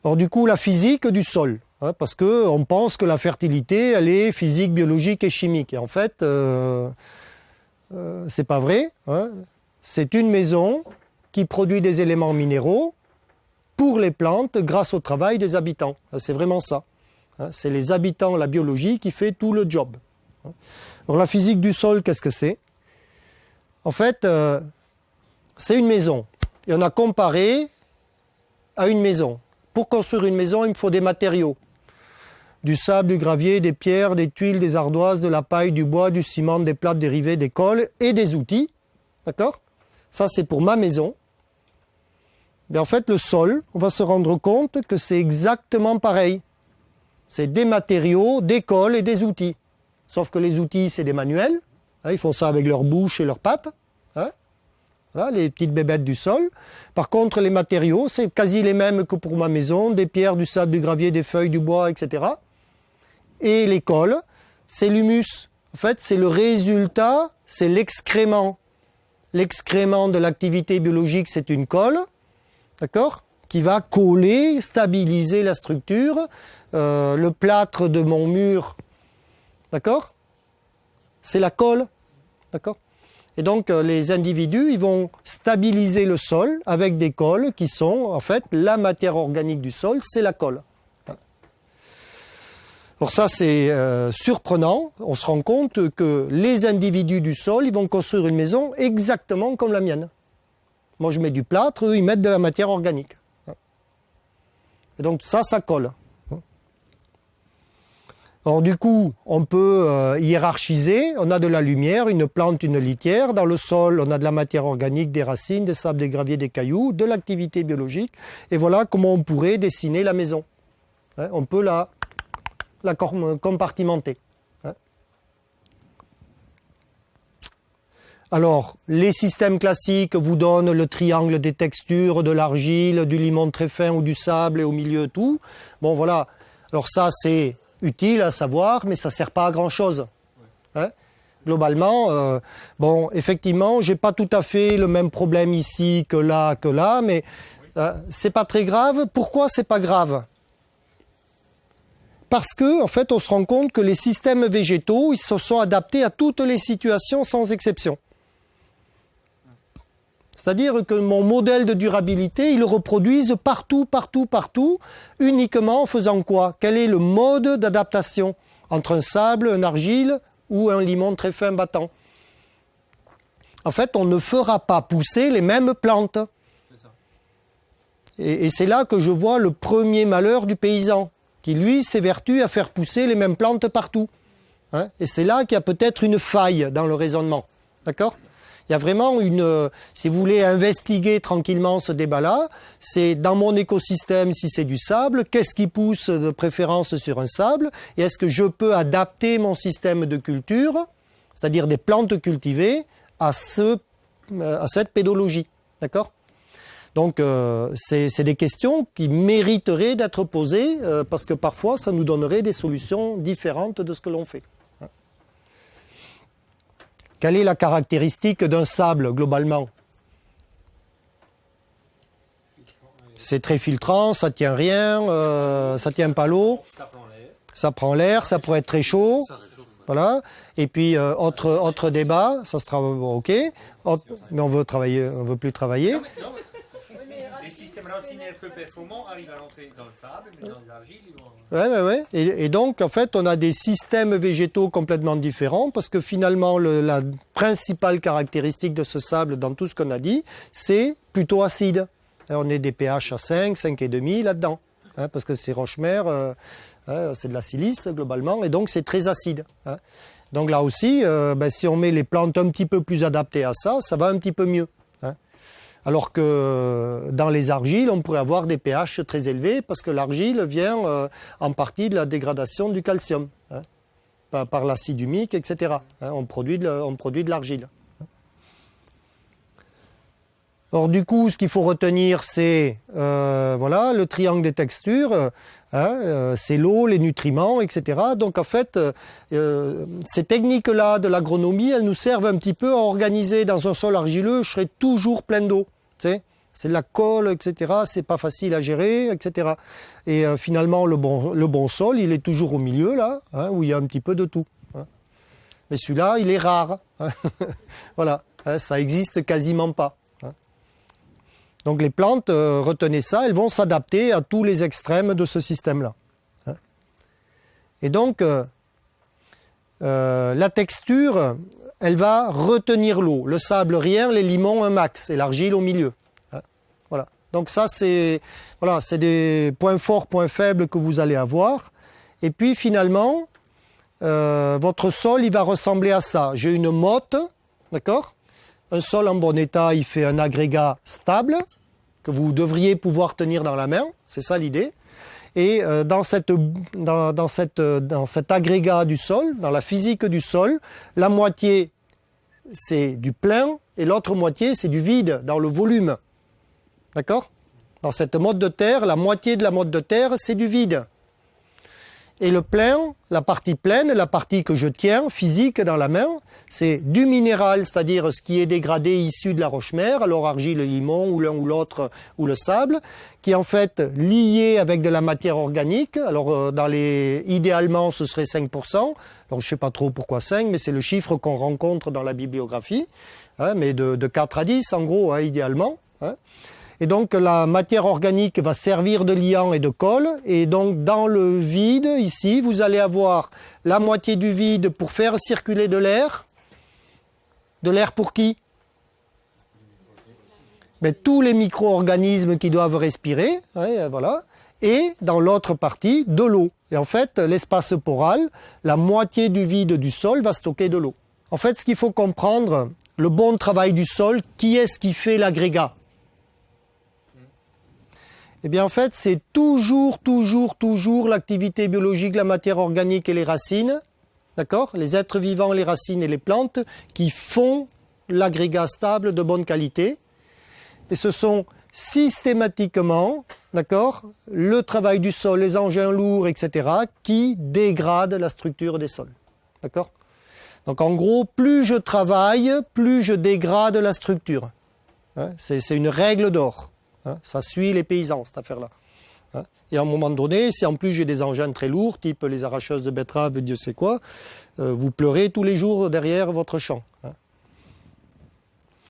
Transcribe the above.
Alors du coup, la physique du sol, hein, parce qu'on pense que la fertilité, elle est physique, biologique et chimique. Et en fait, c'est pas vrai. Hein. C'est une maison qui produit des éléments minéraux pour les plantes grâce au travail des habitants. C'est vraiment ça. Hein. C'est les habitants, la biologie qui fait tout le job. Alors la physique du sol, qu'est-ce que c'est? En fait, c'est une maison. Et on a comparé à une maison. Pour construire une maison, il me faut des matériaux. Du sable, du gravier, des pierres, des tuiles, des ardoises, de la paille, du bois, du ciment, des plates dérivées, des cols et des outils. D'accord? Ça, c'est pour ma maison. Mais en fait, le sol, on va se rendre compte que c'est exactement pareil. C'est des matériaux, des cols et des outils. Sauf que les outils, c'est des manuels. Hein, ils font ça avec leur bouche et leurs pattes. Hein. Voilà, les petites bébêtes du sol. Par contre, les matériaux, c'est quasi les mêmes que pour ma maison. Des pierres, du sable, du gravier, des feuilles, du bois, etc. Et les cols, c'est l'humus. En fait, c'est le résultat, c'est l'excrément. L'excrément de l'activité biologique, c'est une colle, d'accord, qui va coller, stabiliser la structure. Le plâtre de mon mur, d'accord, c'est la colle, d'accord. Et donc, les individus, ils vont stabiliser le sol avec des colles qui sont, en fait, la matière organique du sol, c'est la colle. Alors ça, c'est surprenant. On se rend compte que les individus du sol, ils vont construire une maison exactement comme la mienne. Moi, je mets du plâtre, eux, ils mettent de la matière organique. Et donc, ça colle. Alors du coup, on peut hiérarchiser. On a de la lumière, une plante, une litière. Dans le sol, on a de la matière organique, des racines, des sables, des graviers, des cailloux, de l'activité biologique. Et voilà comment on pourrait dessiner la maison. Hein, on peut la compartimenter. Hein. Alors, les systèmes classiques vous donnent le triangle des textures, de l'argile, du limon très fin ou du sable et au milieu tout. Bon voilà, alors ça c'est utile à savoir, mais ça ne sert pas à grand-chose. Hein. Globalement, bon, effectivement, j'ai pas tout à fait le même problème ici que là, mais c'est pas très grave. Pourquoi c'est pas grave? Parce que, en fait, on se rend compte que les systèmes végétaux, ils se sont adaptés à toutes les situations sans exception. C'est-à-dire que mon modèle de durabilité, ils le reproduisent partout, uniquement en faisant quoi? Quel est le mode d'adaptation entre un sable, un argile ou un limon très fin battant? En fait, on ne fera pas pousser les mêmes plantes. Et c'est là que je vois le premier malheur du paysan, qui lui s'évertue à faire pousser les mêmes plantes partout. Hein? Et c'est là qu'il y a peut-être une faille dans le raisonnement. D'accord ? Il y a vraiment si vous voulez investiguer tranquillement ce débat-là, c'est dans mon écosystème, si c'est du sable, qu'est-ce qui pousse de préférence sur un sable, et est-ce que je peux adapter mon système de culture, c'est-à-dire des plantes cultivées, à cette pédologie. D'accord ? Donc, c'est des questions qui mériteraient d'être posées, parce que parfois, ça nous donnerait des solutions différentes de ce que l'on fait. Quelle est la caractéristique d'un sable, globalement? C'est très filtrant, ça ne tient rien, ça ne tient pas l'eau. Ça prend l'air, ça pourrait être très chaud. Voilà. Et puis, autre débat, ça se travaille, ok. Mais on veut plus travailler. Les systèmes racinaires peu performants arrivent à rentrer dans le sable, mais dans les argiles, ils vont... Ouais. Et donc, en fait, on a des systèmes végétaux complètement différents parce que finalement, la principale caractéristique de ce sable, dans tout ce qu'on a dit, c'est plutôt acide. On est des pH à 5, 5,5 là-dedans. Hein, parce que c'est roche-mère, c'est de la silice globalement, et donc c'est très acide. Hein. Donc là aussi, si on met les plantes un petit peu plus adaptées à ça, ça va un petit peu mieux. Alors que dans les argiles, on pourrait avoir des pH très élevés parce que l'argile vient en partie de la dégradation du calcium, hein, par l'acide humique, etc. Hein, on produit de l'argile. Alors du coup, ce qu'il faut retenir, c'est voilà, le triangle des textures, hein, c'est l'eau, les nutriments, etc. Donc en fait, ces techniques-là de l'agronomie, elles nous servent un petit peu à organiser dans un sol argileux, je serai toujours plein d'eau. Tu sais, C'est de la colle, etc. C'est pas facile à gérer, etc. Et finalement, le bon sol, il est toujours au milieu, là, hein, où il y a un petit peu de tout. Hein. Mais celui-là, il est rare. Hein. Voilà, hein, ça existe quasiment pas. Hein. Donc les plantes, retenez ça, elles vont s'adapter à tous les extrêmes de ce système-là. Hein. Et donc, la texture, elle va retenir l'eau. Le sable, rien, les limons, un max, et l'argile au milieu. Voilà. Donc ça, c'est des points forts, points faibles que vous allez avoir. Et puis finalement, votre sol, il va ressembler à ça. J'ai une motte, d'accord ? Un sol en bon état, il fait un agrégat stable que vous devriez pouvoir tenir dans la main. C'est ça l'idée. Et dans cet agrégat du sol, dans la physique du sol, la moitié, c'est du plein et l'autre moitié, c'est du vide, dans le volume. D'accord ? Dans cette motte de terre, la moitié de la motte de terre, c'est du vide. Et le plein, la partie pleine, la partie que je tiens, physique dans la main, c'est du minéral, c'est-à-dire ce qui est dégradé issu de la roche-mère, alors argile, limon, ou l'un ou l'autre, ou le sable, qui est en fait lié avec de la matière organique. Alors idéalement, ce serait 5%. Alors je ne sais pas trop pourquoi 5, mais c'est le chiffre qu'on rencontre dans la bibliographie. Hein, mais de 4 à 10, en gros, hein, idéalement. Hein. Et donc la matière organique va servir de liant et de colle. Et donc dans le vide, ici, vous allez avoir la moitié du vide pour faire circuler de l'air. De l'air pour qui ? Mais tous les micro-organismes qui doivent respirer, hein, voilà. Et dans l'autre partie, de l'eau. Et en fait, l'espace poral, la moitié du vide du sol va stocker de l'eau. En fait, ce qu'il faut comprendre, le bon travail du sol, qui est-ce qui fait l'agrégat ? Eh bien, en fait, c'est toujours l'activité biologique, la matière organique et les racines, d'accord ? Les êtres vivants, les racines et les plantes qui font l'agrégat stable de bonne qualité. Et ce sont systématiquement, d'accord, le travail du sol, les engins lourds, etc., qui dégradent la structure des sols, d'accord ? Donc, en gros, plus je travaille, plus je dégrade la structure. Hein, c'est une règle d'or. Hein, ça suit les paysans, cette affaire-là. Hein, et à un moment donné, si en plus j'ai des engins très lourds, type les arracheuses de betteraves, Dieu sait quoi, vous pleurez tous les jours derrière votre champ.